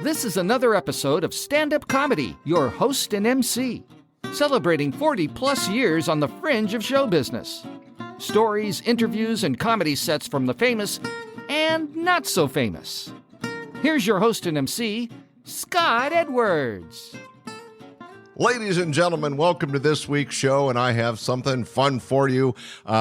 This is another episode of Standup Comedy, your host and MC, celebrating 40-plus years on the fringe of show business. Stories, interviews, and comedy sets from the famous and not so famous. Here's your host and MC, Scott Edwards. Ladies and gentlemen, welcome to this week's show, and I have something fun for you.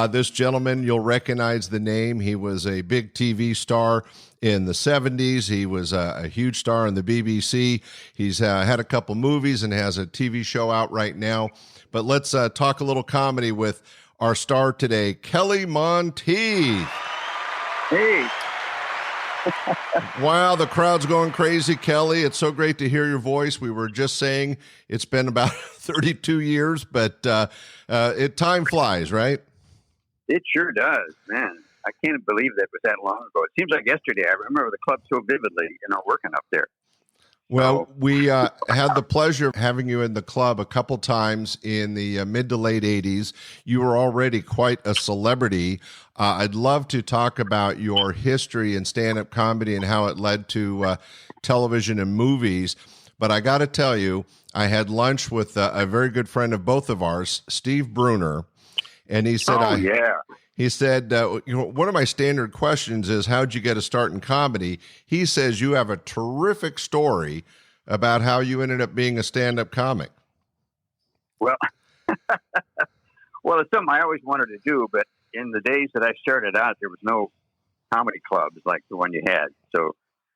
This gentleman, you'll recognize the name. He was a big TV star in the 70s. He was a huge star on the BBC. He's had a couple movies and has a TV show out right now. But let's talk a little comedy with our star today, Kelly Monteith. Hey. Wow, the crowd's going crazy, Kelly. It's so great to hear your voice. We were just saying it's been about 32 years, but time flies, right? It sure does, man. I can't believe that was that long ago. It seems like yesterday. I remember the club so vividly, working up there. Well, we had the pleasure of having you in the club a couple times in the mid to late 80s. You were already quite a celebrity. I'd love to talk about your history in stand-up comedy and how it led to television and movies. But I got to tell you, I had lunch with a very good friend of both of ours, Steve Bruner, and he said, He said, one of my standard questions is, how'd you get a start in comedy? He says you have a terrific story about how you ended up being a stand-up comic. Well, it's something I always wanted to do, but in the days that I started out, there was no comedy clubs like the one you had. So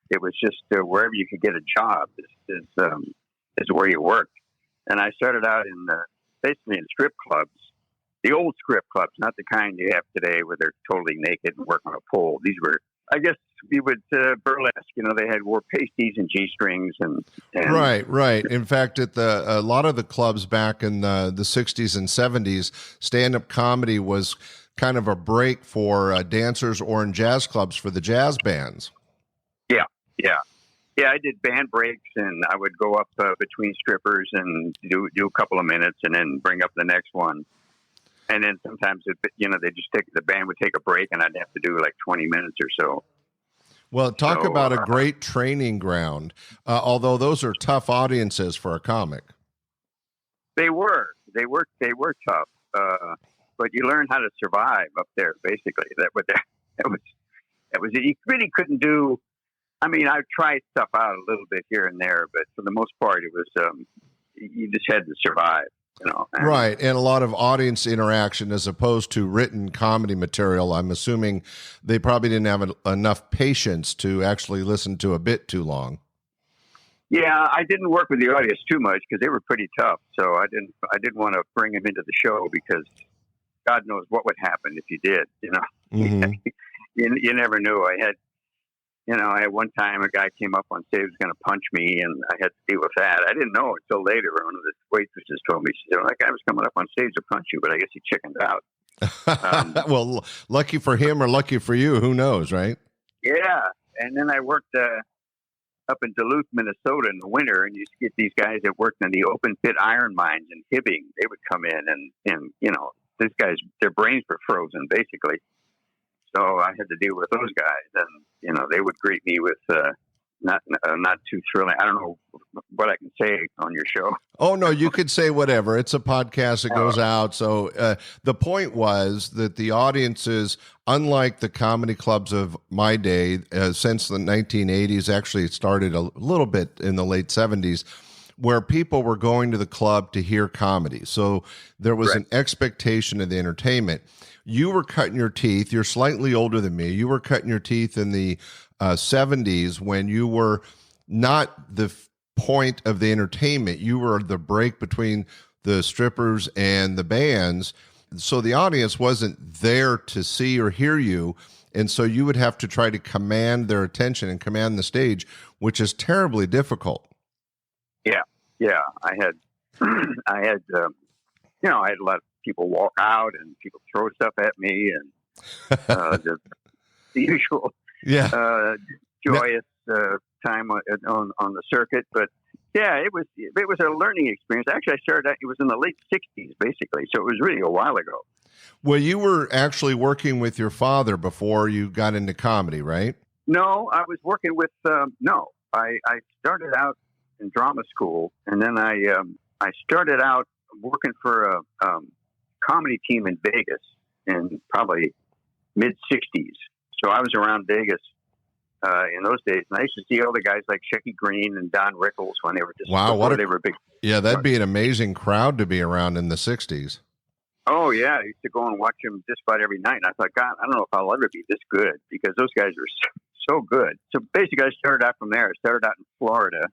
it was just wherever you could get a job is where you worked. And I started out basically in strip clubs. The old strip clubs, not the kind you have today where they're totally naked and work on a pole. These were, I guess, we would burlesque. They wore pasties and G-strings and right. In fact, at a lot of the clubs back in the 60s and 70s, stand-up comedy was kind of a break for dancers, or in jazz clubs for the jazz bands. Yeah. I did band breaks, and I would go up between strippers and do a couple of minutes, and then bring up the next one. And then sometimes, the band would take a break, and I'd have to do like 20 minutes or so. Well, talk about a great training ground, although those are tough audiences for a comic. They were tough, but you learn how to survive up there, basically. That was you really couldn't do. I mean, I tried stuff out a little bit here and there, but for the most part, it was you just had to survive. Right, and a lot of audience interaction as opposed to written comedy material. I'm assuming they probably didn't have enough patience to actually listen to a bit too long. Yeah, I didn't work with the audience too much because they were pretty tough. So I didn't want to bring them into the show because God knows what would happen if you did. Mm-hmm. You never knew. I had one time a guy came up on stage, was going to punch me, and I had to deal with that. I didn't know until later. One of the waitresses told me, she said, that guy was coming up on stage to punch you, but I guess he chickened out. Well, lucky for him or lucky for you, who knows, right? Yeah. And then I worked up in Duluth, Minnesota in the winter, and you used to get these guys that worked in the open pit iron mines in Hibbing. They would come in and these guys, their brains were frozen, basically. So I had to deal with those guys, and they would greet me with not too thrilling. I don't know what I can say on your show. Oh no, you could say whatever. It's a podcast that goes out. So the point was that the audiences, unlike the comedy clubs of my day, since the 1980s, actually it started a little bit in the late 70s, where people were going to the club to hear comedy. So there was an expectation of the entertainment. You were cutting your teeth. You're slightly older than me. You were cutting your teeth in the 70s when you were not the point of the entertainment. You were the break between the strippers and the bands. So the audience wasn't there to see or hear you. And so you would have to try to command their attention and command the stage, which is terribly difficult. Yeah. I had a lot of people walk out and people throw stuff at me, and the usual joyous time on the circuit. But yeah, it was a learning experience. Actually, I started out, it was in the late 60s, basically, so it was really a while ago. Well, you were actually working with your father before you got into comedy, right? No, I was working with, I started out in drama school, and then I started out working for a comedy team in Vegas in probably mid '60s. So I was around Vegas in those days, and I used to see all the guys like Shecky Green and Don Rickles when they were just they were big. Yeah, that'd be an amazing crowd to be around in the '60s. Oh yeah, I used to go and watch them just about every night, and I thought, God, I don't know if I'll ever be this good because those guys were so good. So basically, I started out from there. I started out in Florida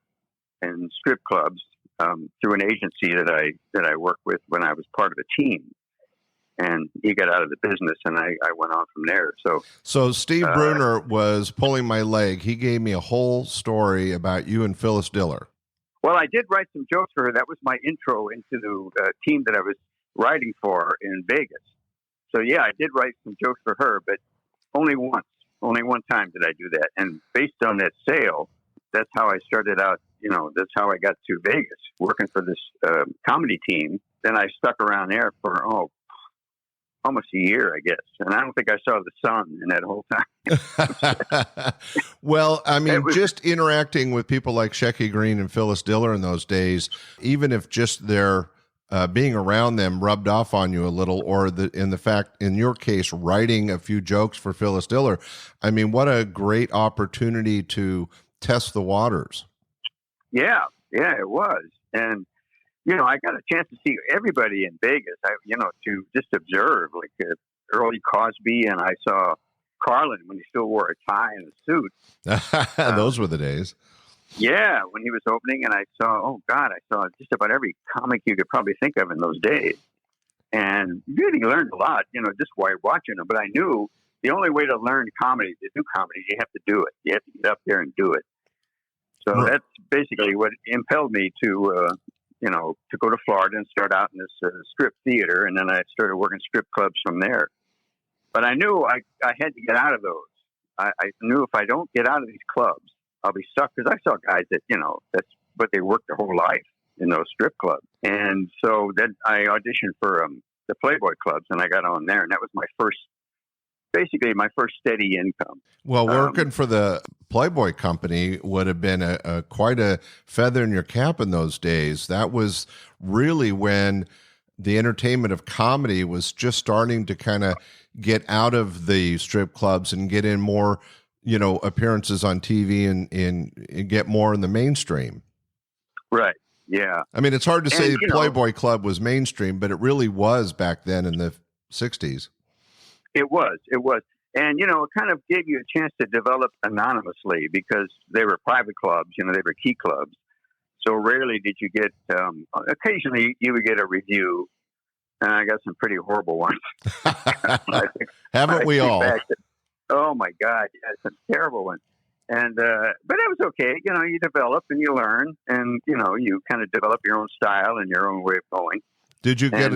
in strip clubs through an agency that I worked with when I was part of a team. And he got out of the business, and I went on from there. So Steve Bruner was pulling my leg. He gave me a whole story about you and Phyllis Diller. Well, I did write some jokes for her. That was my intro into the team that I was writing for in Vegas. So, yeah, I did write some jokes for her, but only once. Only one time did I do that. And based on that sale, that's how I started out. That's how I got to Vegas, working for this comedy team. Then I stuck around there for, almost a year, I guess. And I don't think I saw the sun in that whole time. Well, I mean, just interacting with people like Shecky Green and Phyllis Diller in those days, even if just their being around them rubbed off on you a little, or in your case, writing a few jokes for Phyllis Diller, I mean, what a great opportunity to test the waters. Yeah, it was. And I got a chance to see everybody in Vegas, to just observe, like early Cosby, and I saw Carlin when he still wore a tie and a suit. Those were the days. Yeah, when he was opening, and I saw just about every comic you could probably think of in those days. And really learned a lot, just while watching them. But I knew the only way to learn comedy, to do comedy, you have to do it. You have to get up there and do it. So that's basically what impelled me to go to Florida and start out in this strip theater. And then I started working strip clubs from there. But I knew I had to get out of those. I knew if I don't get out of these clubs, I'll be stuck. Because I saw guys that, that's what they worked their whole life in those strip clubs. And so then I auditioned for the Playboy clubs, and I got on there. And that was my first steady income. Well, working for the Playboy company would have been quite a feather in your cap in those days. That was really when the entertainment of comedy was just starting to kind of get out of the strip clubs and get in more, appearances on TV and get more in the mainstream. Right. Yeah. I mean, it's hard to say Playboy Club was mainstream, but it really was back then in the 60s. It was. And, it kind of gave you a chance to develop anonymously because they were private clubs, they were key clubs. So rarely did you get, occasionally you would get a review, and I got some pretty horrible ones. Haven't we all? Oh my God. Yeah, some terrible ones. And, but it was okay. You develop and you learn and, you kind of develop your own style and your own way of going. Did you get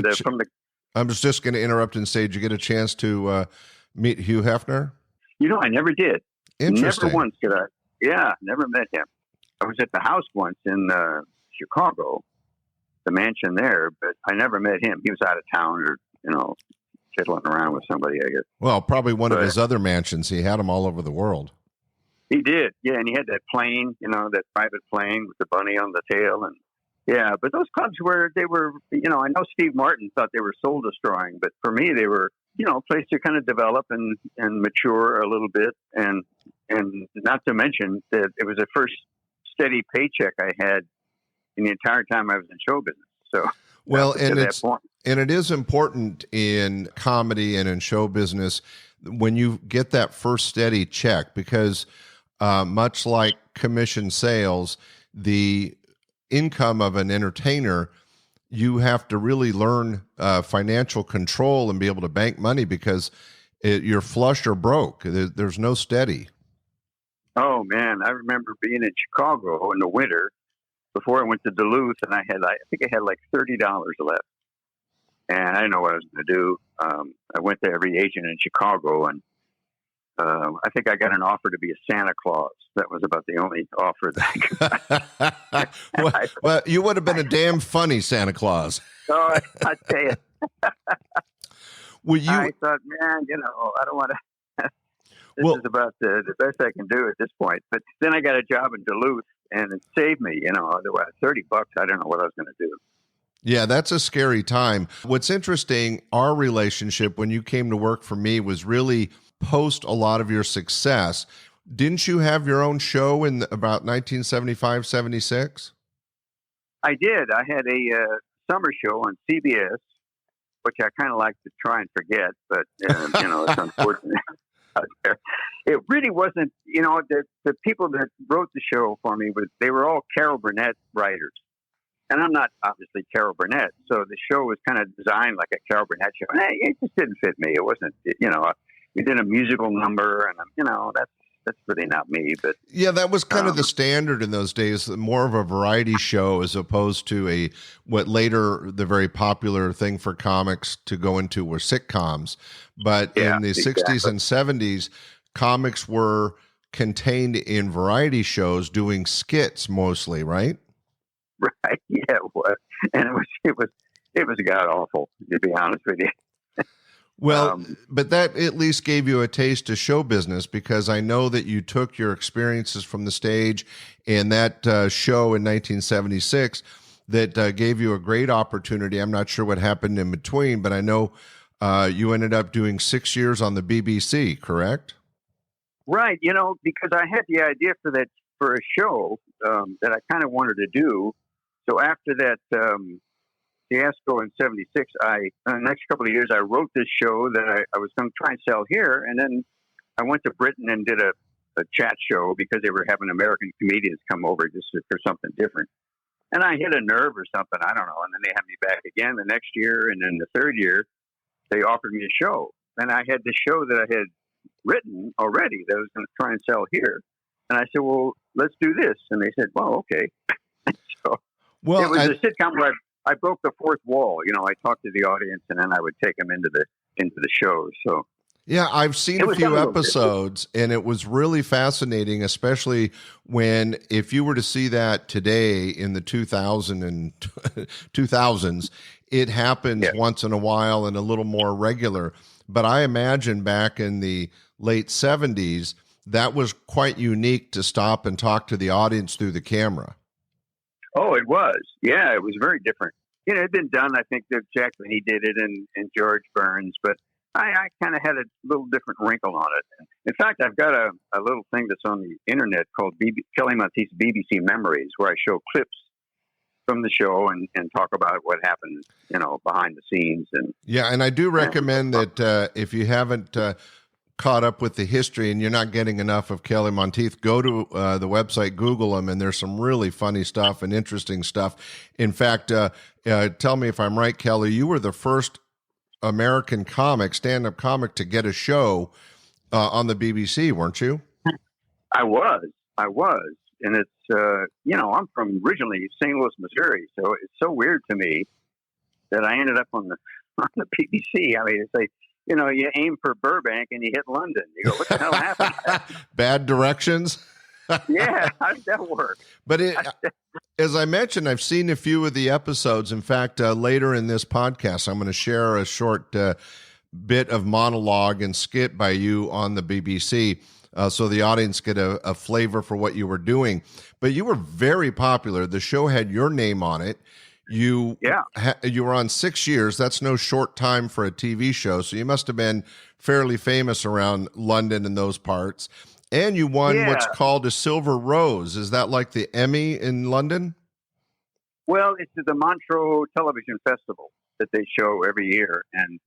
I was just going to interrupt and say, did you get a chance to meet Hugh Hefner? I never did. Interesting. Never once did I. Yeah, never met him. I was at the house once in Chicago, the mansion there, but I never met him. He was out of town or, fiddling around with somebody, I guess. Well, probably one of his other mansions. He had them all over the world. He did. Yeah, and he had that plane, that private plane with the bunny on the tail. And yeah, but those clubs were, I know Steve Martin thought they were soul destroying, but for me, they were, a place to kind of develop and mature a little bit. And not to mention that it was the first steady paycheck I had in the entire time I was in show business. So, well, and it is important in comedy and in show business when you get that first steady check, because much like commission sales, the income of an entertainer, you have to really learn financial control and be able to bank money because you're flush or broke. There's no steady. Oh man, I remember being in Chicago in the winter before I went to Duluth, and I think I had like $30 left, and I didn't know what I was going to do. I went to every agent in Chicago, and I think I got an offer to be a Santa Claus. That was about the only offer that I got. well, you would have been a damn funny Santa Claus. Oh, I tell you. I thought, man, I don't want to. This is about the best I can do at this point. But then I got a job in Duluth, and it saved me. Otherwise, $30, I don't know what I was going to do. Yeah, that's a scary time. What's interesting, our relationship when you came to work for me was really post a lot of your success. Didn't you have your own show in about 1975, 76? I did. I had a summer show on CBS, which I kind of like to try and forget, but, it's unfortunate. It really wasn't, the people that wrote the show for me, they were all Carol Burnett writers. And I'm not obviously Carol Burnett, so the show was kind of designed like a Carol Burnett show. And it just didn't fit me. It wasn't, we did a musical number, and that's really not me. But yeah, that was kind of the standard in those days, more of a variety show as opposed to what later the very popular thing for comics to go into were sitcoms. But in the 60s and 70s, comics were contained in variety shows doing skits mostly, right? Right. Yeah, it was. And it was god awful, to be honest with you. Well, but that at least gave you a taste of show business, because I know that you took your experiences from the stage and that show in 1976 that gave you a great opportunity. I'm not sure what happened in between, but I know you ended up doing 6 years on the BBC, correct? Right. Because I had the idea for a show that I kind of wanted to do. So after that fiasco in 76, the next couple of years, I wrote this show that I was going to try and sell here. And then I went to Britain and did a chat show because they were having American comedians come over just for something different. And I hit a nerve or something, I don't know. And then they had me back again the next year. And then the third year, they offered me a show. And I had this show that I had written already that I was going to try and sell here. And I said, well, let's do this. And they said, well, okay. So it was a sitcom where I broke the fourth wall. I talked to the audience, and then I would take them into the show. So yeah, I've seen a few episodes, and it was really fascinating, especially if you were to see that today in the 2000s, it happens once in a while and a little more regular. But I imagine back in the late 70s, that was quite unique to stop and talk to the audience through the camera. Oh, it was. Yeah, it was very different. It had been done, I think, that Jack Benny did it and George Burns, but I kind of had a little different wrinkle on it. In fact, I've got a little thing that's on the internet called Kelly Monteith's BBC Memories, where I show clips from the show and talk about what happened, behind the scenes. And I do recommend that if you haven't caught up with the history and you're not getting enough of Kelly Monteith, go to the website, Google him, and there's some really funny stuff and interesting stuff. In fact, tell me if I'm right, Kelly, you were the first American stand-up comic to get a show on the BBC, weren't you? I was. And it's, I'm from originally St. Louis, Missouri, so it's so weird to me that I ended up on the BBC. I mean, it's like, you aim for Burbank and you hit London. You go, what the hell happened? Bad directions? Yeah, how did that work? But as I mentioned, I've seen a few of the episodes. In fact, later in this podcast, I'm going to share a short bit of monologue and skit by you on the BBC so the audience get a flavor for what you were doing. But you were very popular. The show had your name on it. You were on 6 years. That's no short time for a TV show. So you must have been fairly famous around London and those parts. And you won what's called a Silver Rose. Is that like the Emmy in London? Well, it's the Montreux Television Festival that they show every year. And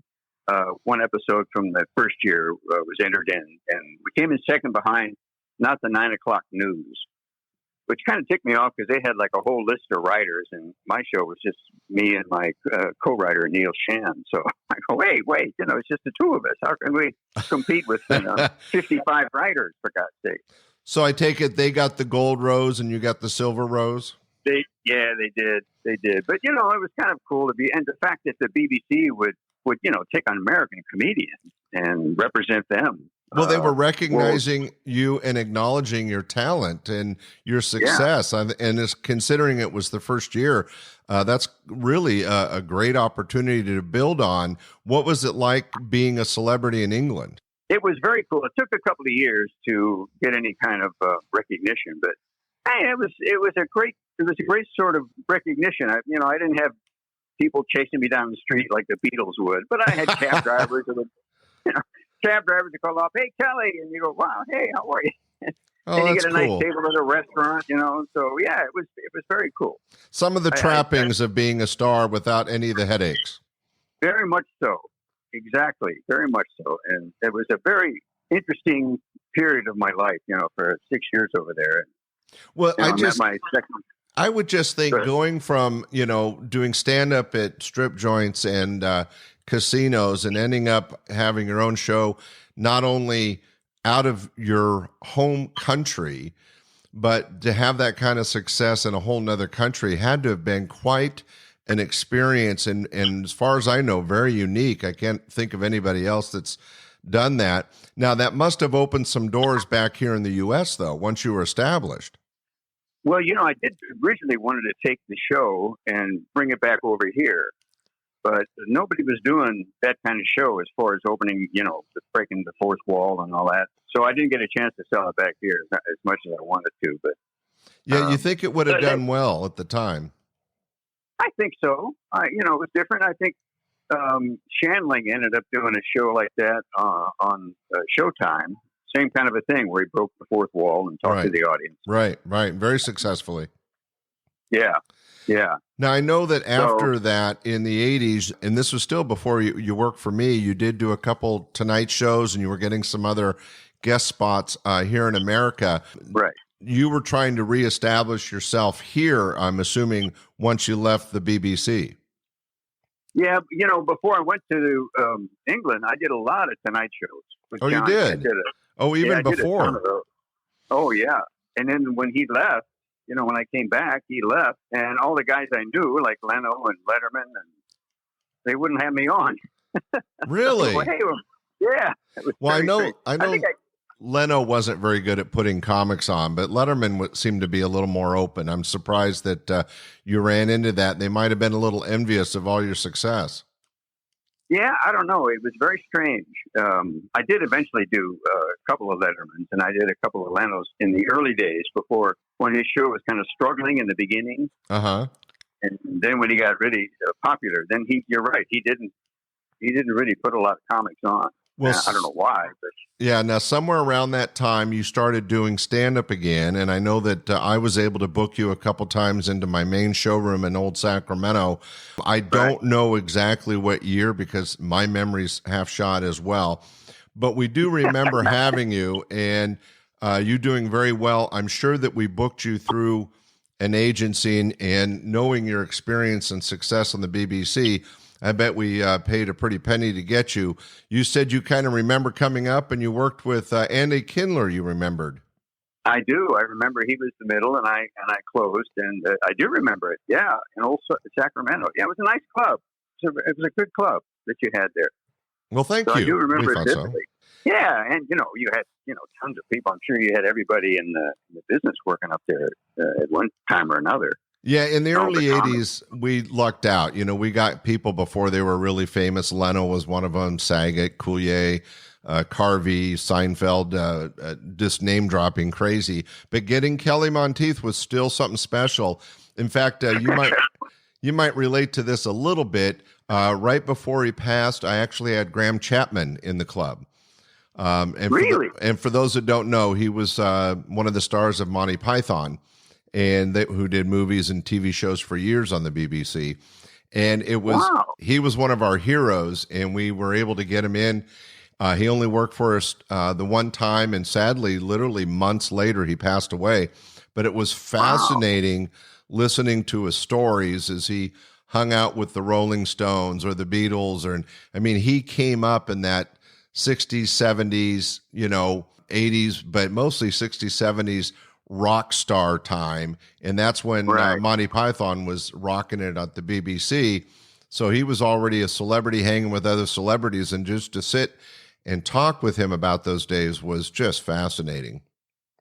one episode from the first year was entered in. And we came in second behind, not the 9 o'clock news, which kind of ticked me off because they had like a whole list of writers, and my show was just me and my co-writer, Neil Shan. So I go, wait, it's just the two of us. How can we compete with 55 writers, for God's sake? So I take it they got the gold rose and you got the silver rose? They did. But, it was kind of cool to be, and the fact that the BBC would take on American comedians and represent them. Well, they were recognizing you and acknowledging your talent and your success. And considering it was the first year, that's really a great opportunity to build on. What was it like being a celebrity in England? it was very cool. It took a couple of years to get any kind of recognition, but hey, it was a great sort of recognition. I didn't have people chasing me down the street like the Beatles would, but I had cab drivers that would, call up, "Hey, Kelly," and you go, "Wow, hey, how are you?" Oh, and you that's get a nice cool. table at a restaurant, So yeah, it was very cool. Some of the trappings of being a star without any of the headaches. Very much so. Exactly. Very much so. And it was a very interesting period of my life, for 6 years over there. Well, I would just think going from, doing stand up at strip joints and casinos and ending up having your own show, not only out of your home country, but to have that kind of success in a whole nother country had to have been quite an experience. And as far as I know, very unique. I can't think of anybody else that's done that. Now, that must have opened some doors back here in the U.S., though, once you were established. Well, I did originally wanted to take the show and bring it back over here, but nobody was doing that kind of show as far as opening, breaking the fourth wall and all that. So I didn't get a chance to sell it back here as much as I wanted to. But yeah, you think it would have done well at the time? I think so. It was different. I think Shandling ended up doing a show like that on Showtime. Same kind of a thing where he broke the fourth wall and talked to the audience. Right. Very successfully. Yeah. Now, I know that after that in the 80s, and this was still before you worked for me, you did do a couple Tonight shows and you were getting some other guest spots here in America. Right. You were trying to reestablish yourself here, I'm assuming, once you left the BBC. Yeah, before I went to England, I did a lot of Tonight shows. With Johnny. You did? Even before? Oh, yeah. And then when he left, when I came back, he left. And all the guys I knew, like Leno and Letterman, and they wouldn't have me on. Really? Yeah. Well, I know Leno wasn't very good at putting comics on, but Letterman seemed to be a little more open. I'm surprised that you ran into that. They might have been a little envious of all your success. Yeah, I don't know. It was very strange. I did eventually do a couple of Lettermans, and I did a couple of Lenos in the early days before, when his show was kind of struggling in the beginning. Uh-huh. And then when he got really popular, then you're right. He didn't really put a lot of comics on. Well, I don't know why, but yeah. Now, somewhere around that time, you started doing stand-up again, and I know that I was able to book you a couple times into my main showroom in Old Sacramento. I don't know exactly what year because my memory's half shot as well, but we do remember having you and you doing very well. I'm sure that we booked you through an agency, and knowing your experience and success on the BBC, I bet we paid a pretty penny to get you. You said you kind of remember coming up and you worked with Andy Kindler, you remembered. I do. I remember he was the middle and I closed, and I do remember it. Yeah, in Old Sacramento. Yeah, it was a nice club. It was a good club that you had there. Well, thank you. I do remember it vividly. So. Yeah, and you had tons of people. I'm sure you had everybody in the business working up there at one time or another. Yeah, in the early 80s, we lucked out. We got people before they were really famous. Leno was one of them, Saget, Coulier, Carvey, Seinfeld, just name-dropping crazy. But getting Kelly Monteith was still something special. In fact, you might relate to this a little bit. Right before he passed, I actually had Graham Chapman in the club. Really? And for those that don't know, he was one of the stars of Monty Python, and who did movies and TV shows for years on the BBC. And he was one of our heroes, and we were able to get him in. He only worked for us the one time, and sadly, literally months later, he passed away. But it was fascinating listening to his stories as he hung out with the Rolling Stones or the Beatles. He came up in that 60s, 70s, 80s, but mostly 60s, 70s rock star time, and that's when Monty Python was rocking it at the BBC. So he was already a celebrity hanging with other celebrities, and just to sit and talk with him about those days was just fascinating.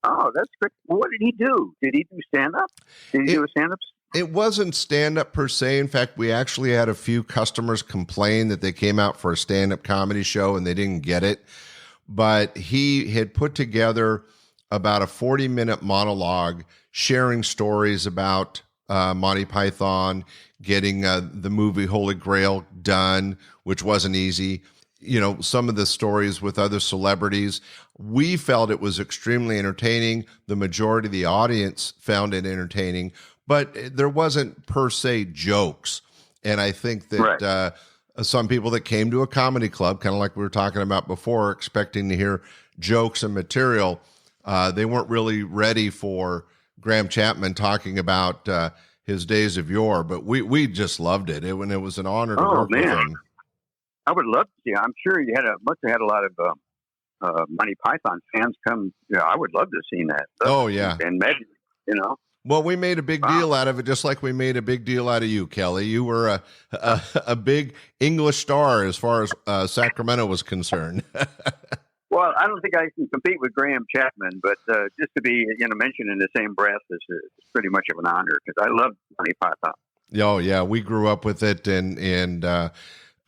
Oh, that's great. What did he do? Did he do stand-up? Did he do a stand-up? It wasn't stand-up per se. In fact, we actually had a few customers complain that they came out for a stand-up comedy show and they didn't get it. but he had put together about a 40-minute monologue sharing stories about Monty Python, getting the movie Holy Grail done, which wasn't easy. Some of the stories with other celebrities. We felt it was extremely entertaining. The majority of the audience found it entertaining, but there wasn't per se jokes. And I think that some people that came to a comedy club, kind of like we were talking about before, expecting to hear jokes and material, they weren't really ready for Graham Chapman talking about his days of yore. But we just loved it. It was an honor to work with him. I would love to see. I'm sure you must have had a lot of Monty Python fans come. I would love to have seen that. Oh yeah, and Megan, Well, we made a big deal out of it, just like we made a big deal out of you, Kelly. You were a big English star as far as Sacramento was concerned. Well, I don't think I can compete with Graham Chapman, but just to be mentioned in the same breath is pretty much of an honor because I love Monty Python. Oh yeah, we grew up with it and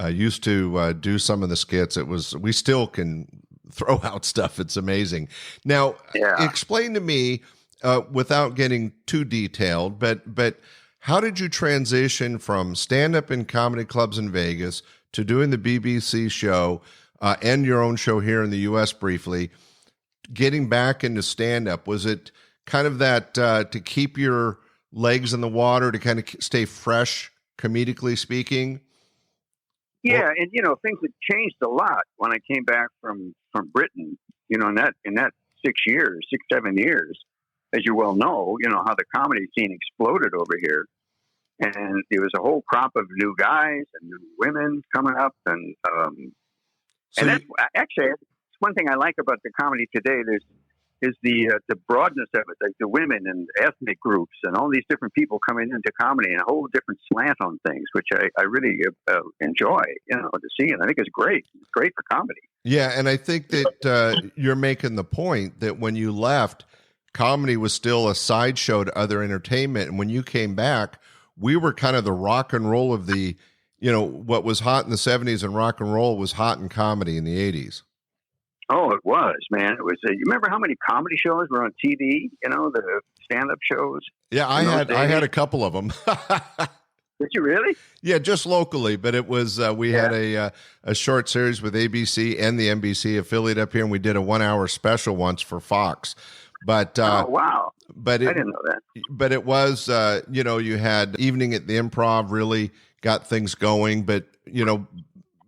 used to do some of the skits. We still can throw out stuff. It's amazing. Now, explain to me, without getting too detailed, but how did you transition from stand-up in comedy clubs in Vegas to doing the BBC show and your own show here in the U.S. briefly, getting back into stand-up? Was it kind of that to keep your legs in the water, to kind of stay fresh, comedically speaking? Yeah, and things had changed a lot when I came back from Britain. In that 7 years, as you well know, how the comedy scene exploded over here, and there was a whole crop of new guys and new women coming up, and that's actually one thing I like about the comedy today. Is the broadness of it, like the women and ethnic groups and all these different people coming into comedy and a whole different slant on things, which I really enjoy, to see. And I think it's great. It's great for comedy. Yeah. And I think that you're making the point that when you left, comedy was still a sideshow to other entertainment. And when you came back, we were kind of the rock and roll of the, what was hot in the 70s and rock and roll was hot in comedy in the 80s. Oh, it was, man. It was. You remember how many comedy shows were on TV? The stand-up shows. Yeah, I had a couple of them. Did you really? Yeah, just locally, but it was we had a short series with ABC and the NBC affiliate up here, and we did a 1-hour special once for Fox. But oh wow! But I didn't know that. But it was you had Evening at the Improv really got things going, but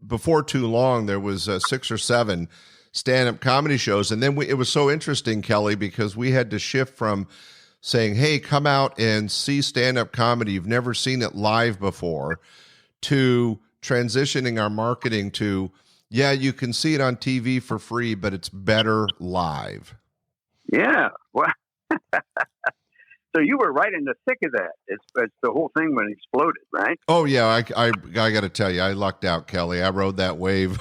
before too long there was 6 or 7 stand-up comedy shows. And then it was so interesting, Kelly, because we had to shift from saying, hey, come out and see stand-up comedy, you've never seen it live before, to transitioning our marketing to, yeah, you can see it on TV for free, but it's better live. Yeah. Well, so you were right in the thick of that. It's the whole thing when it exploded, right? Oh, yeah. I got to tell you, I lucked out, Kelly. I rode that wave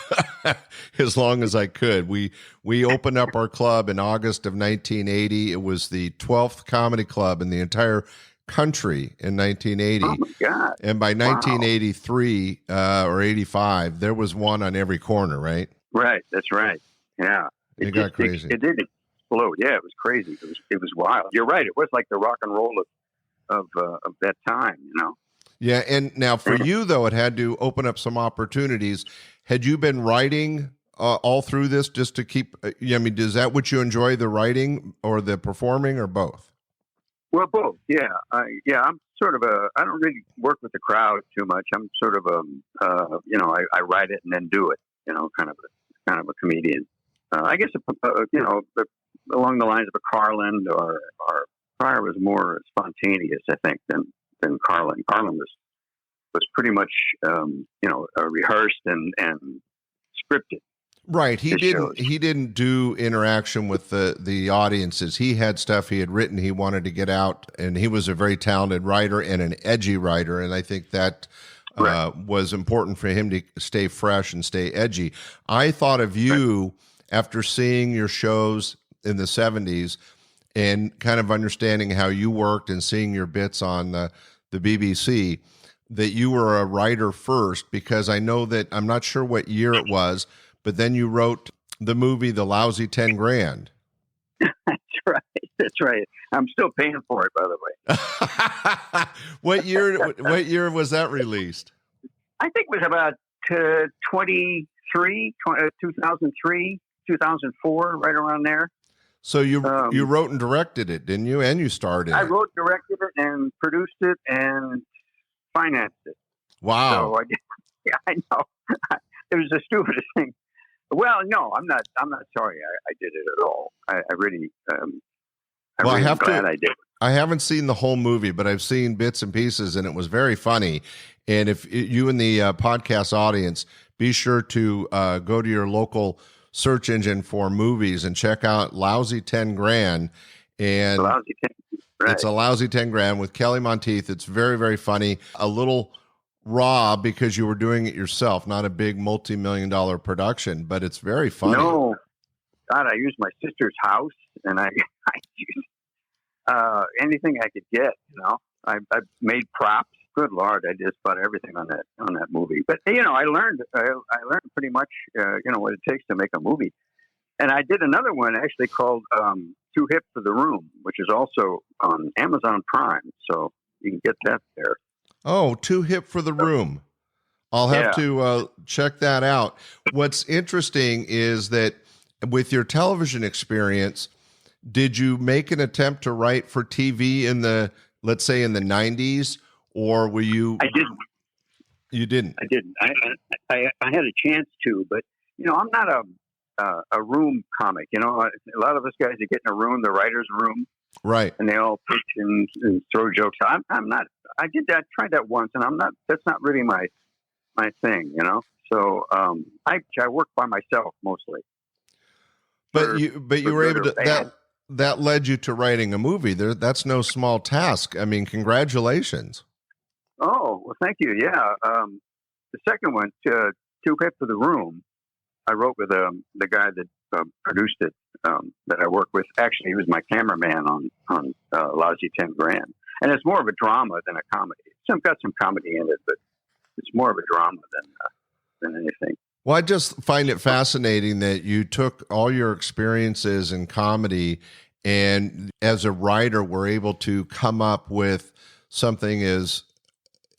as long as I could. We opened up our club in August of 1980. It was the 12th comedy club in the entire country in 1980. Oh, my God. And by 1983 or 85, there was one on every corner, right? Right. That's right. Yeah. It got crazy. It did explode. Yeah, it was crazy. It was wild. You're right. It was like the rock and roll of that time, Yeah, and now for you, though, it had to open up some opportunities. Had you been writing all through this just to keep, is that what you enjoy, the writing or the performing or both? Well, both. Yeah. I'm sort of I don't really work with the crowd too much. I'm sort of I write it and then do it, kind of a comedian. I guess, along the lines of a Carlin or Pryor was more spontaneous, I think, than Carlin. Carlin was pretty much, rehearsed and scripted. Right. He didn't do interaction with the audiences. He had stuff he had written he wanted to get out, and he was a very talented writer and an edgy writer. And I think that was important for him to stay fresh and stay edgy. I thought of you after seeing your shows in the 70s and kind of understanding how you worked and seeing your bits on the BBC, that you were a writer first, because I know that, I'm not sure what year it was, but then you wrote the movie The Lousy 10 Grand. That's right. That's right. I'm still paying for it, by the way. What year was that released? I think it was about 2003, 2004, right around there. So you wrote and directed it, didn't you? And you starred in it. I wrote, directed it, and produced it, and financed it. Wow. So I know. It was the stupidest thing. Well, no, I'm not sorry I did it at all. I really, I'm glad I did it. I haven't seen the whole movie, but I've seen bits and pieces, and it was very funny. And if you and the podcast audience, be sure to go to your local search engine for movies and check out Lousy 10 Grand. And Lousy 10, right. It's A Lousy 10 Grand with Kelly Monteith. It's very, very funny. A little raw because you were doing it yourself, not a big multi-million-dollar production, but it's very funny. No, God, I used my sister's house, and I used anything I could get. I made props. Good Lord, I did just about everything on that movie. But I learned pretty much what it takes to make a movie. And I did another one actually called Too Hip for the Room, which is also on Amazon Prime, so you can get that there. Oh, Too Hip for the Room. I'll have to check that out. What's interesting is that with your television experience, did you make an attempt to write for TV let's say in the 90s, or were you? I didn't. You didn't? I didn't. I had a chance to, but I'm not a room comic. A lot of us guys that get in a room, the writer's room, right? And they all pitch and throw jokes. I'm not. I did that. Tried that once, and I'm not. That's not really my thing. So I work by myself mostly. But you were able to that led you to writing a movie. That's no small task. I mean, congratulations. Oh, well, thank you. Yeah. The second one, Too Hip for the Room, I wrote with the guy that produced it, that I work with. Actually, he was my cameraman on Lousy 10 Grand. And it's more of a drama than a comedy. It's got some comedy in it, but it's more of a drama than anything. Well, I just find it fascinating that you took all your experiences in comedy and as a writer were able to come up with something as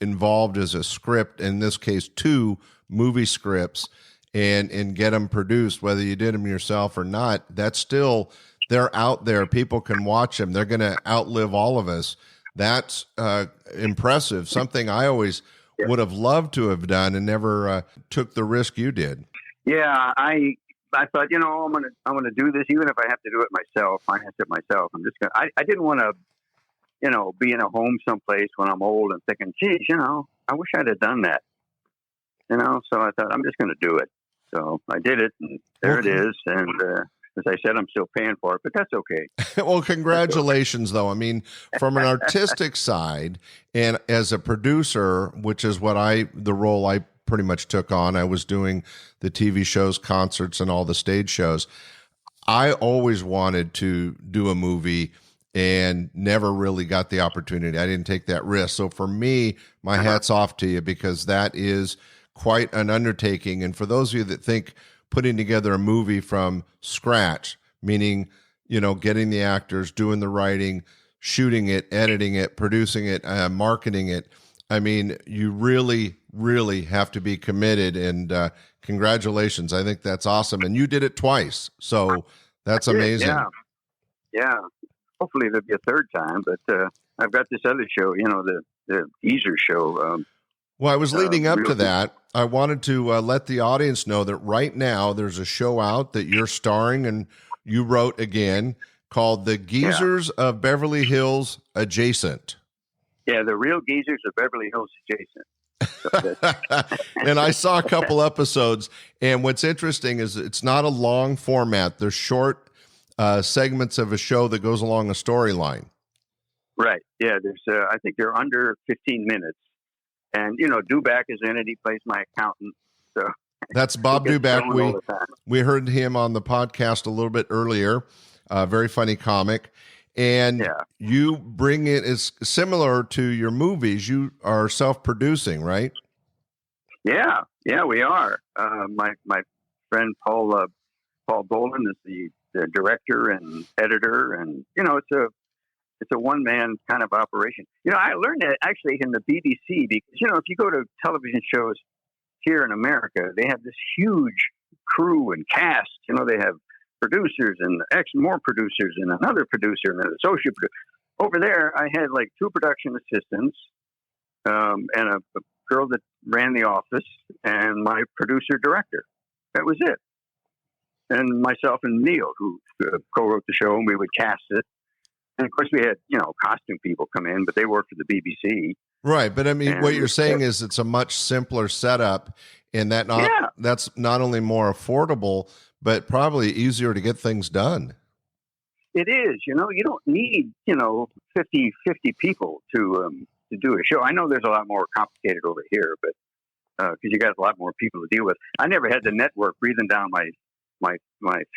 involved as a script, in this case, 2 movie scripts, and get them produced, whether you did them yourself or not. That's still, they're out there. People can watch them. They're going to outlive all of us. That's impressive. Something I always would have loved to have done and never took the risk you did. Yeah, I thought, I'm gonna do this, even if I have to do it myself, finance it myself. I'm just gonna. I didn't want to, be in a home someplace when I'm old and thinking, geez, I wish I'd have done that. So I thought I'm just gonna do it. So I did it, and there it is. And as I said, I'm still paying for it, but that's okay. Well, congratulations, though. I mean, from an artistic side and as a producer, which is the role I pretty much took on. I was doing the TV shows, concerts, and all the stage shows. I always wanted to do a movie and never really got the opportunity. I didn't take that risk. So for me, my hat's off to you, because that is quite an undertaking. And for those of you that think putting together a movie from scratch, meaning, getting the actors, doing the writing, shooting it, editing it, producing it, marketing it. I mean, you really, really have to be committed, and congratulations. I think that's awesome. And you did it twice. So that's amazing. Yeah. Hopefully there'll be a third time, but I've got this other show, the Geezer show. Well, I was leading up to that. I wanted to let the audience know that right now there's a show out that you're starring and you wrote again called The Geezers of Beverly Hills Adjacent. Yeah, The Real Geezers of Beverly Hills Adjacent. And I saw a couple episodes, and what's interesting is it's not a long format. They're short segments of a show that goes along a storyline. Right. Yeah, there's I think they're under 15 minutes. And, Duback is in it. He plays my accountant. So that's Bob Duback. We heard him on the podcast a little bit earlier. Very funny comic. And you bring it as similar to your movies. You are self-producing, right? Yeah, we are. My friend Paul Paul Boland is the director and editor, and it's a one-man kind of operation. I learned that actually in the BBC because if you go to television shows here in America, they have this huge crew and cast. They have producers and more producers and another producer and an associate producer. Over there, I had like 2 production assistants and a girl that ran the office and my producer director. That was it. And myself and Neil, who co-wrote the show, and we would cast it. And of course, we had costume people come in, but they worked for the BBC. Right, but I mean, what you're saying is it's a much simpler setup, and that's not only more affordable, but probably easier to get things done. It is. You don't need 50 people to do a show. I know there's a lot more complicated over here, but because you got a lot more people to deal with. I never had the network breathing down my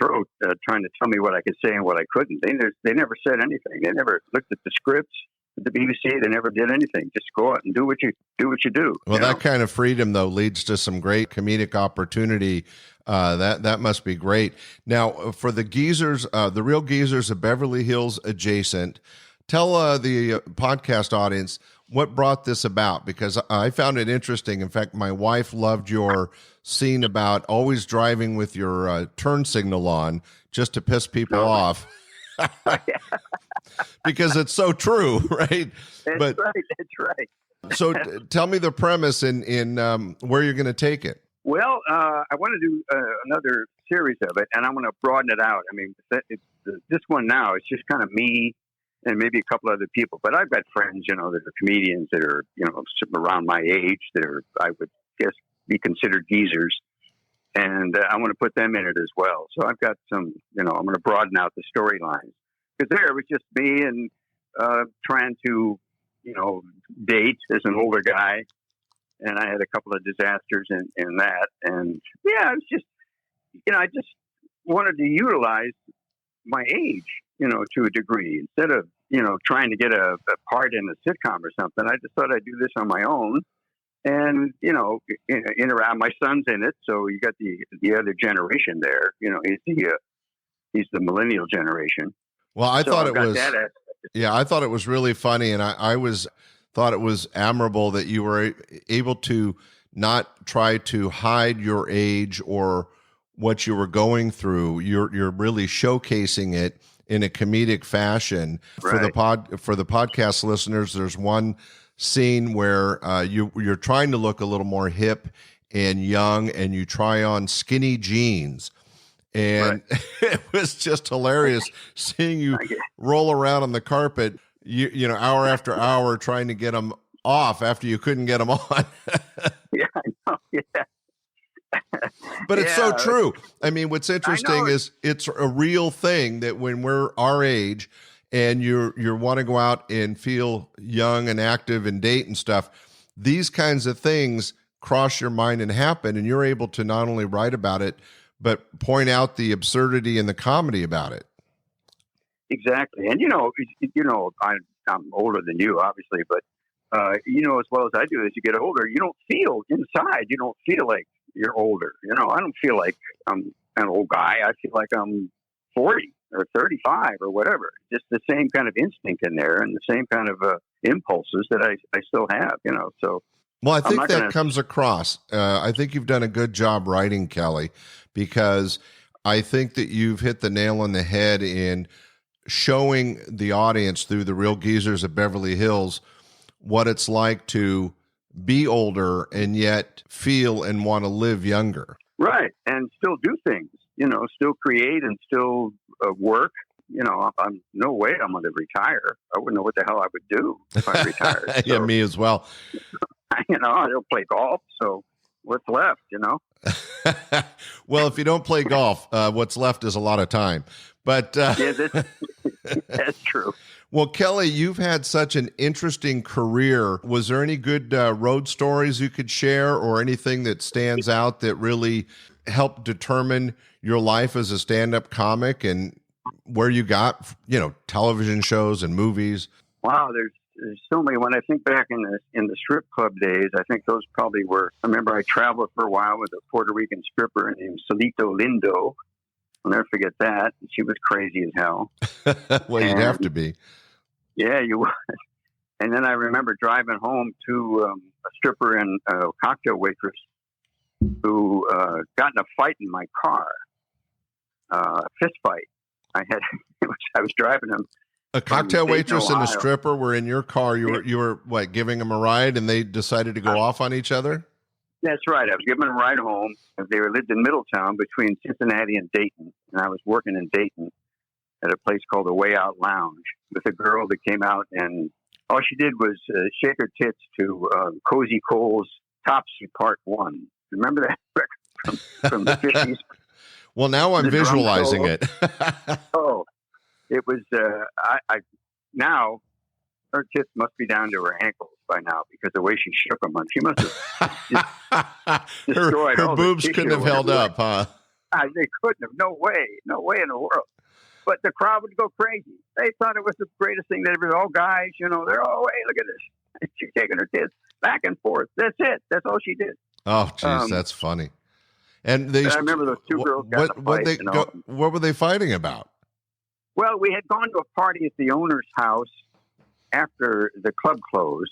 throat, trying to tell me what I could say and what I couldn't. They never said anything. They never looked at the scripts at the BBC. They never did anything. Just go out and do what you do. Well, that kind of freedom though leads to some great comedic opportunity. That must be great. Now, for the geezers, the real geezers of Beverly Hills adjacent, tell the podcast audience what brought this about, because I found it interesting. In fact, my wife loved your scene about always driving with your turn signal on just to piss people off. Because it's so true, right? That's right. So tell me the premise in where you're going to take it. Well, I want to do another series of it, and I'm going to broaden it out. I mean, this one now, it's just kind of me and maybe a couple other people. But I've got friends, that are comedians that are, around my age that are, I would guess, be considered geezers. And I want to put them in it as well. So I've got some, I'm going to broaden out the storylines. Because there it was just me and trying to, date as an older guy. And I had a couple of disasters in that. And yeah, it was just, I just wanted to utilize my age, to a degree. Instead of, trying to get a part in a sitcom or something, I just thought I'd do this on my own. And, interact. My son's in it. So you got the other generation there. He's the millennial generation. Well, I thought it was really funny. And I thought it was admirable that you were able to not try to hide your age or what you were going through. You're really showcasing it in a comedic fashion. Right. For the podcast listeners, there's one scene where you're trying to look a little more hip and young, and you try on skinny jeans. And right. It was just hilarious seeing you roll around on the carpet, hour after hour trying to get them off after you couldn't get them on. Yeah, I know. Yeah. But it's so true. I mean, what's interesting is it's a real thing that when we're our age and you want to go out and feel young and active and date and stuff, these kinds of things cross your mind and happen, and you're able to not only write about it, but point out the absurdity and the comedy about it. Exactly. And, I'm older than you, obviously, but, as well as I do, as you get older, you don't feel inside. You don't feel like you're older. I don't feel like I'm an old guy. I feel like I'm 40 or 35 or whatever. Just the same kind of instinct in there and the same kind of impulses that I still have, so. Well, I think that comes across. I think you've done a good job writing, Kelly, because I think that you've hit the nail on the head in showing the audience through the real geezers of Beverly Hills what it's like to be older and yet feel and want to live younger. Right. And still do things, still create and still work. I'm no way I'm going to retire. I wouldn't know what the hell I would do if I retired. Yeah, me as well. I don't play golf. So what's left, Well, if you don't play golf, what's left is a lot of time. But yeah, that's true. Well, Kelly, you've had such an interesting career. Was there any good road stories you could share or anything that stands out that really helped determine your life as a stand-up comic and where you got, television shows and movies? Wow, there's so many. When I think back in the strip club days, I think those probably were. I remember I traveled for a while with a Puerto Rican stripper named Solito Lindo. I'll never forget that. She was crazy as hell. Well, you'd have to be. Yeah, you would. And then I remember driving home to a stripper and a cocktail waitress who got in a fight in my car, a fist fight. I was driving them. A cocktail waitress and a stripper were in your car. You were what, giving them a ride, and they decided to go off on each other? That's right. I was giving them a ride home. They lived in Middletown between Cincinnati and Dayton, and I was working in Dayton at a place called the Way Out Lounge with a girl that came out, and all she did was shake her tits to Cozy Cole's Topsy Part 1. Remember that record from the 50s? Well, now I'm visualizing it. Oh, it was, now her tits must be down to her ankles by now because the way she shook them, she must have destroyed her boobs couldn't have held up, huh? They couldn't have. No way in the world. But the crowd would go crazy. They thought it was the greatest thing that ever. All guys, they're hey, look at this. She's taking her tits back and forth. That's it. That's all she did. Oh, geez, that's funny. And I remember those two girls got in a fight. What were they fighting about? Well, we had gone to a party at the owner's house after the club closed,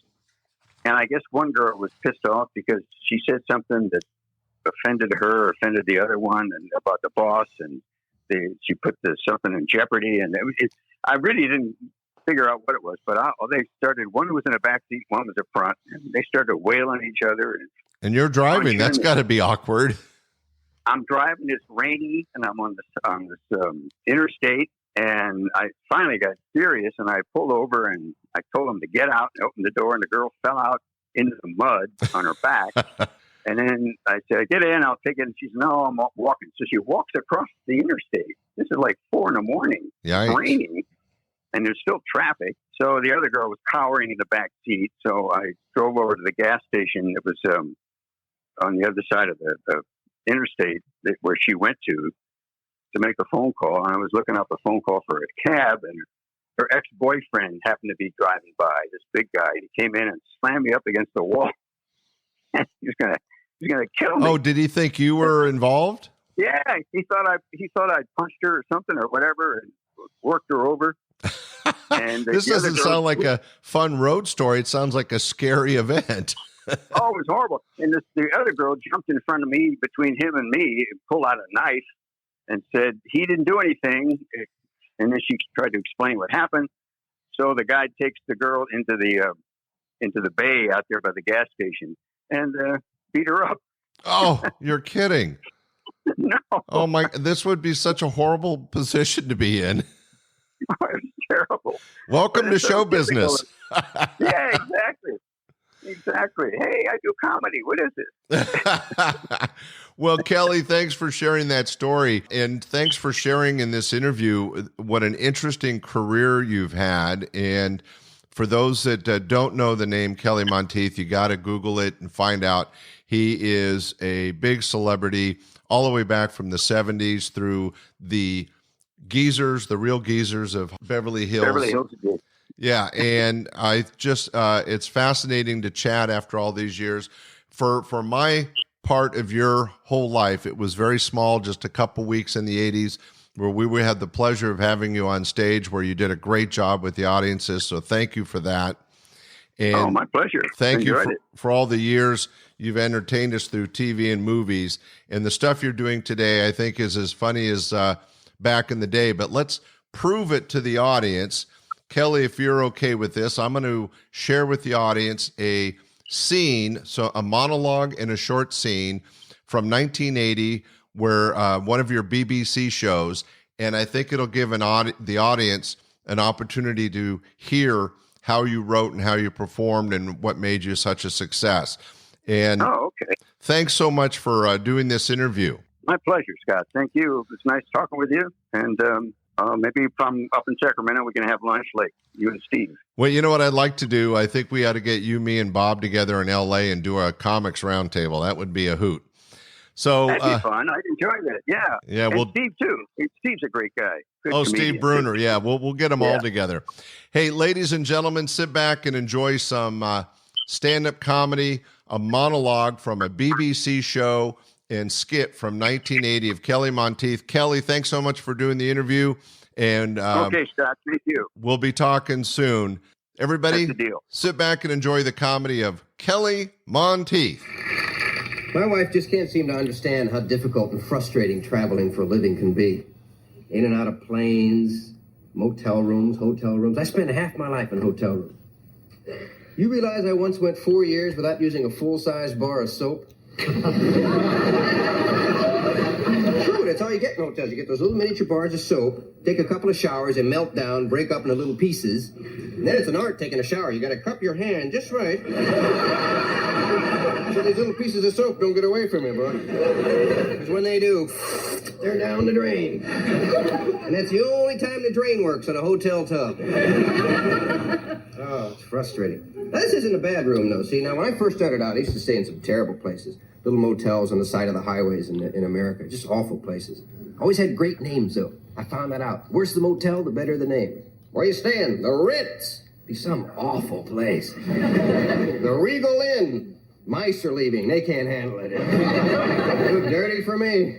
and I guess one girl was pissed off because she said something that offended her, offended the other one, and about the boss, and she put something in jeopardy. And I really didn't figure out what it was, but they started. One was in the back seat, one was in front, and they started wailing at each other. And you're driving. That's got to be awkward. I'm driving. It's rainy, and I'm on this interstate. And I finally got serious, and I pulled over, and I told him to get out and open the door, and the girl fell out into the mud on her back. And then I said, get in, I'll take it. And she said, no, I'm walking. So she walks across the interstate. This is like 4 a.m. Yikes. Raining, and there's still traffic. So the other girl was cowering in the back seat. So I drove over to the gas station. It was on the other side of the interstate where she went to make a phone call. And I was looking up a phone call for a cab, and her ex-boyfriend happened to be driving by, this big guy. He came in and slammed me up against the wall. He was gonna kill me. Oh, did he think you were involved? Yeah, he thought I'd punched her or something or whatever, and worked her over. And this doesn't sound like a fun road story. It sounds like a scary event. Oh, it was horrible. And the other girl jumped in front of me, between him and me, and pulled out a knife and said he didn't do anything. And then she tried to explain what happened. So the guy takes the girl into the bay out there by the gas station and beat her up. Oh, you're kidding. No. Oh my, this would be such a horrible position to be in. It was terrible. Welcome to show business. Yeah, exactly. Exactly. Hey, I do comedy. What is it? Well, Kelly, thanks for sharing that story. And thanks for sharing in this interview what an interesting career you've had. And for those that don't know the name Kelly Monteith, you got to Google it and find out. He is a big celebrity all the way back from the 70s through the geezers, the real geezers of Beverly Hills. Beverly Hills. Yeah, and I just it's fascinating to chat after all these years. For my part of your whole life, it was very small, just a couple weeks in the 80s, where we had the pleasure of having you on stage, where you did a great job with the audiences. So thank you for that. And my pleasure. Thank you for all the years you've entertained us through TV and movies. And the stuff you're doing today, I think, is as funny as back in the day. But let's prove it to the audience. Kelly, if you're okay with this, I'm going to share with the audience a scene, so a monologue and a short scene from 1980, where one of your BBC shows, and I think it'll give the audience an opportunity to hear how you wrote and how you performed and what made you such a success. And okay. Thanks so much for doing this interview. My pleasure, Scott. Thank you. It was nice talking with you. And maybe if I'm up in Sacramento, we can have lunch late, you and Steve. Well, you know what I'd like to do? I think we ought to get you, me, and Bob together in L.A. and do a comics roundtable. That would be a hoot. So that'd be fun. I'd enjoy that. Yeah. Yeah. And Steve too. Steve's a great guy. Good comedian. Steve Bruner. Yeah. We'll get them all together. Hey, ladies and gentlemen, sit back and enjoy some stand-up comedy, a monologue from a BBC show and skit from 1980 of Kelly Monteith. Kelly, thanks so much for doing the interview. And okay, Scott, thank you. We'll be talking soon. Everybody, That's the deal. Sit back and enjoy the comedy of Kelly Monteith. My wife just can't seem to understand how difficult and frustrating traveling for a living can be. In and out of planes, motel rooms, hotel rooms. I spent half my life in hotel rooms. You realize I once went 4 years without using a full-size bar of soap? True, that's all you get in hotels. You get those little miniature bars of soap, take a couple of showers, and melt down, break up into little pieces. And then it's an art taking a shower. You got to cup your hand just right, so these little pieces of soap don't get away from you, bro. Because when they do, they're down the drain. And that's the only time the drain works on a hotel tub. Oh, it's frustrating. Now, this isn't a bad room, though. See, now, when I first started out, I used to stay in some terrible places. Little motels on the side of the highways in America. Just awful places. Always had great names, though. I found that out. Worse the motel, the better the name. Where you staying? The Ritz. Be some awful place. The Regal Inn. Mice are leaving. They can't handle it. Too dirty for me.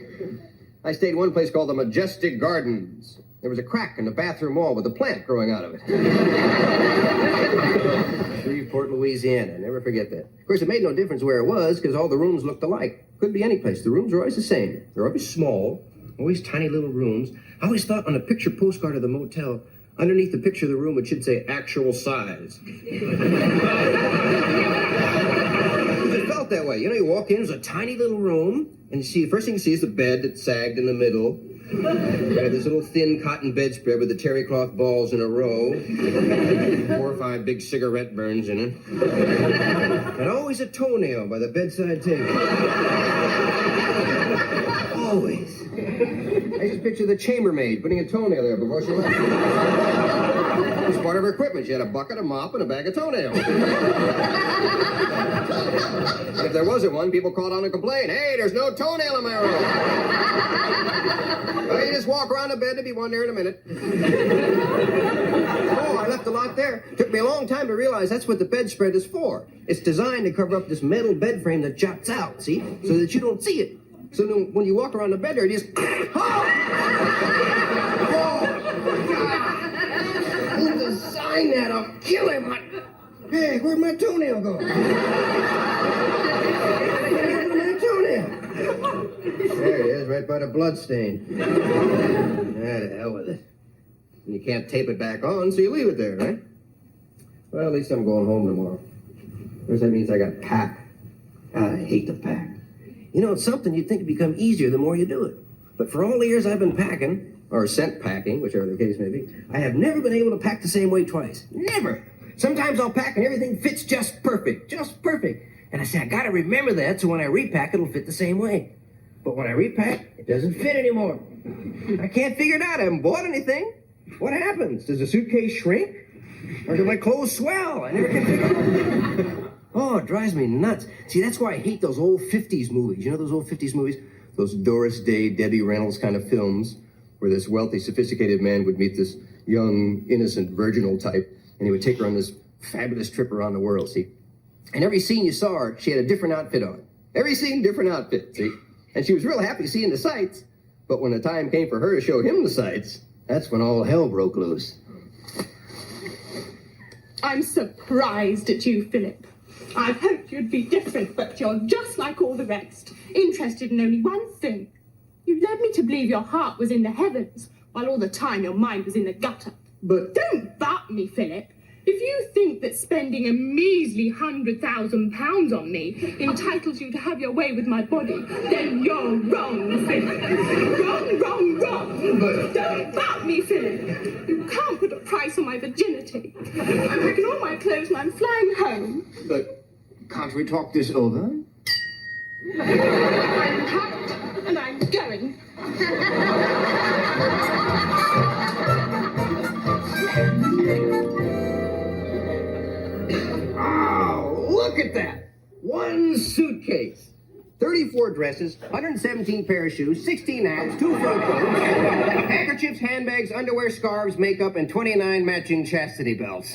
I stayed one place called the Majestic Gardens. There was a crack in the bathroom wall with a plant growing out of it. Shreveport, Louisiana. I never forget that. Of course, it made no difference where it was because all the rooms looked alike. Could be any place. The rooms are always the same. They're always small, always tiny little rooms. I always thought on a picture postcard of the motel, underneath the picture of the room, it should say actual size. It felt that way. You know, you walk in, there's a tiny little room, and you see, the first thing you see is the bed that sagged in the middle. You got this little thin cotton bedspread with the terry cloth balls in a row. 4 or 5 big cigarette burns in it. And always a toenail by the bedside table. Always. I just picture the chambermaid putting a toenail there before she left. It was part of her equipment. She had a bucket, a mop, and a bag of toenails. And if there wasn't one, people called on and complained, "Hey, there's no toenail in my room." Well, you just walk around the bed, to be one there in a minute. Oh, I left a lot there. Took me a long time to realize that's what the bedspread is for. It's designed to cover up this metal bed frame that juts out, see? So that you don't see it. So then when you walk around the bed there, you just... Oh! Who designed that? I'll kill him. Hey, where'd my toenail go? Where'd my toenail? There it is, right by the blood stain. To hell with it. And you can't tape it back on, so you leave it there, right? Well, at least I'm going home tomorrow. Of course, that means I got to pack. God, I hate to pack. You know, it's something you'd think would become easier the more you do it. But for all the years I've been packing, or sent packing, whichever the case may be, I have never been able to pack the same way twice. Never. Sometimes I'll pack and everything fits just perfect. Just perfect. And I say, I gotta remember that so when I repack, it'll fit the same way. But when I repack, it doesn't fit anymore. I can't figure it out. I haven't bought anything. What happens? Does the suitcase shrink? Or do my clothes swell? I never can figure it out. Oh, it drives me nuts. See, that's why I hate those old 50s movies. You know those old 50s movies? Those Doris Day, Debbie Reynolds kind of films where this wealthy, sophisticated man would meet this young, innocent, virginal type, and he would take her on this fabulous trip around the world, see? And every scene you saw her, she had a different outfit on. Every scene, different outfit, see? And she was real happy seeing the sights, but when the time came for her to show him the sights, that's when all hell broke loose. I'm surprised at you, Philip. I hoped you'd be different, but you're just like all the rest, interested in only one thing. You led me to believe your heart was in the heavens, while all the time your mind was in the gutter. But don't butt me, Philip. If you think that spending a measly £100,000 on me entitles you to have your way with my body, then you're wrong, Philip. Wrong, wrong, wrong. But don't butt me, Philip. You can't put a price on my virginity. I'm packing all my clothes and I'm flying home. But can't we talk this over? I'm packed and I'm going. Wow, look at that. One suitcase. 34 dresses, 117 pair of shoes, 16 hats, 2 fur coats, handkerchiefs, handbags, underwear, scarves, makeup, and 29 matching chastity belts.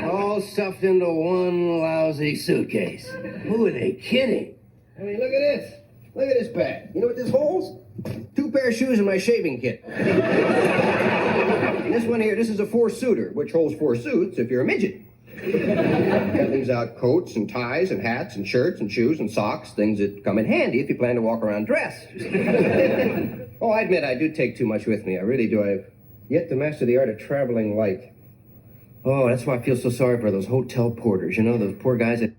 All stuffed into one lousy suitcase. Who are they kidding? I mean, look at this. Look at this bag. You know what this holds? 2 pair of shoes and my shaving kit. And this one here, this is a 4-suiter, which holds 4 suits if you're a midget. That leaves out coats and ties and hats and shirts and shoes and socks, things that come in handy if you plan to walk around dressed. Oh, I admit I do take too much with me. I really do. I've yet to master the art of traveling light. Oh, that's why I feel so sorry for those hotel porters, you know, those poor guys that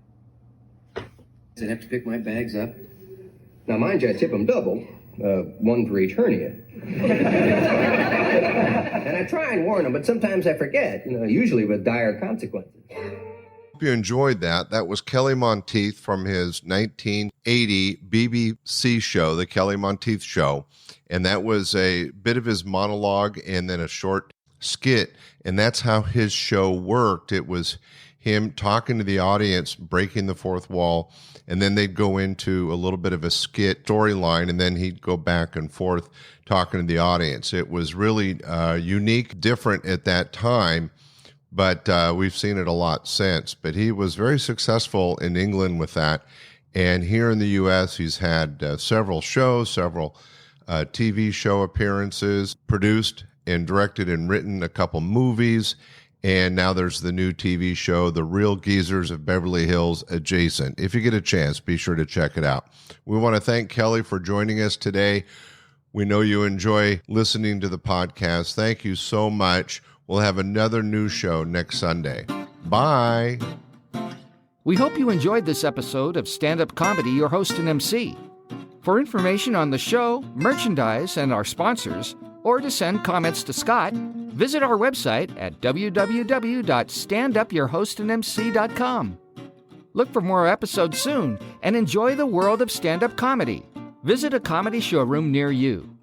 have to pick my bags up. Now, mind you, I tip them double, 1 for each hernia. And I try and warn them, but sometimes I forget, you know, usually with dire consequences. Hope you enjoyed that. That was Kelly Monteith from his 1980 BBC show, The Kelly Monteith Show. And that was a bit of his monologue and then a short skit. And that's how his show worked. It was him talking to the audience, breaking the fourth wall, and then they'd go into a little bit of a skit storyline, and then he'd go back and forth talking to the audience. It was really unique, different at that time, but we've seen it a lot since. But he was very successful in England with that, and here in the U.S., he's had several shows, several TV show appearances, produced and directed and written a couple movies. And now there's the new TV show, The Real Geezers of Beverly Hills Adjacent. If you get a chance, be sure to check it out. We want to thank Kelly for joining us today. We know you enjoy listening to the podcast. Thank you so much. We'll have another new show next Sunday. Bye. We hope you enjoyed this episode of Stand-Up Comedy, your host and MC. For information on the show, merchandise, and our sponsors, or to send comments to Scott, visit our website at www.standupyourhostandmc.com. Look for more episodes soon and enjoy the world of stand-up comedy. Visit a comedy showroom near you.